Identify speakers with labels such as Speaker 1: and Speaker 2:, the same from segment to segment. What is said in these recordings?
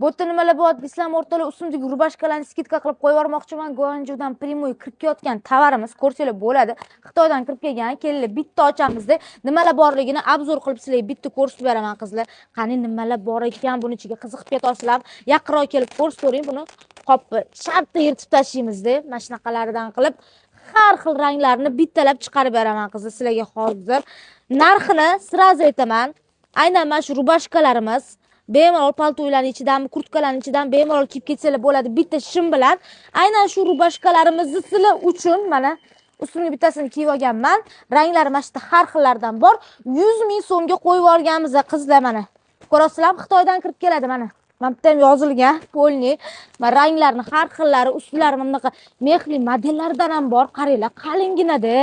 Speaker 1: Bu yerda nimalar bor deysizlarmi, o'rtalar ustundagi rubashkalarni skidka qilib qo'yib yubormoqchiman. Guanjudan primoy kirib kelayotgan tovarimiz ko'rsanglar bo'ladi. Xitoydan kirib kelgan, kelinglar bitta ochamiz-da, nimalar borligini obzor qilib sizlarga bitta ko'rsatib beraman qizlar. Qani nimalar bor ekan, buni ichiga qiziqib ketasizlar. Yaqinroq kelib ko'rsatib ko'ring buni. Qopni shartta yirtib tashlaymiz-da, mana shunaqalardan qilib har xil ranglarni bittalab chiqarib beraman qizlar sizlarga hozir. Narxini sirazi aytaman. Aynan mana shu rubashkalarimiz bemalol paltolarning ichidan, kurtkalarning ichidan bemalol kiyib ketsanglar bo'ladi bitta shim bilan. Aynan shu rubashkalarimizni sizlar uchun mana ustimga bittasini kiyib olganman. Ranglari mana shu har xillardan bor. 100 ming so'mga qo'yib yuborganmiz qizlar mana. Ko'rasizlarmi? Xitoydan kirib keladi mana. Mana bitta ham yozilgan polni. Mana ranglarni har xillari, ustlari mana bunaqa mexli modellaridan ham bor. Qaranglar, qalinginada.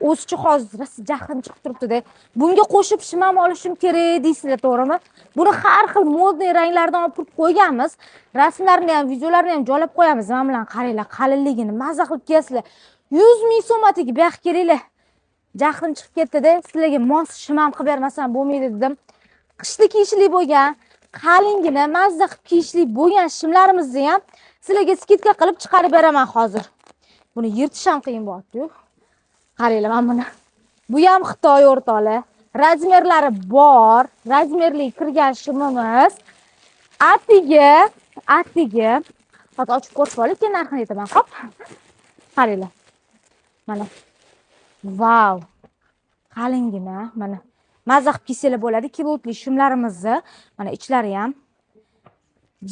Speaker 1: O'zicha hozir jahlim chiqib turibdi-da. Bunga qo'shib shim ham olishim kerak deysizlar, to'g'rimi? Buni har xil modniy ranglardan olib turib qo'yganmiz. Rasmlarini ham, videolarini ham joylab qo'yamiz. Mana bilan qaranglar, qalinligini maza qilib kiyasizlar. 100 ming so'm atiga bu yoqqa kelinglar. Jahlim chiqib ketdi-da, sizlarga mos shim ham qilib bermasam bo'lmaydi dedim. Qishda kiyishlik bo'lgan, qalingina mazza qilib kiyishlik bo'lgan shimlarimizni ham sizlarga skidka qilib chiqarib beraman hozir. Buni yirtish ham qiyin bo'lyapti-yu. Qaranglar mana buni. Bu ham Xitoy o'rtoqlar. Razmerlari bor. Razmerli kirgan shimimiz. Atiga hozir ochib ko'rib olaylik, keyin narxini aytaman. Xo'p. Qaranglar. Mana. Vau. Qalingina mana. Mazza qilib kiysanglar bo'ladi. Kilotli shimlarimizni mana ichlari ham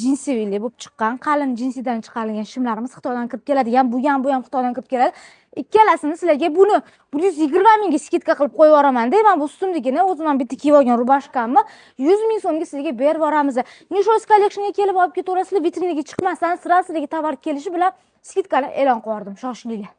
Speaker 1: jinsivili bo'lib chiqqan, qalin jinsidan chiqarilgan shimlarimiz Xitoydan kirib keladigan, bu ham Xitoydan kirib keladi. Ikkalasini sizlarga buni 120 mingga skidka qilib qo'yib yuboraman-da. Men bu ustimdagini o'zim ham bitta kiyib olgan rubashkamni 100 ming so'mga sizlarga berib yuboramiz. Nisho's collectionga kelib olib ketaverasizlar, vitrinaga chiqmasdan sira sizlarga tovar kelishi bilan skidkani e'lon qilib yubordim. Shoshilinglar.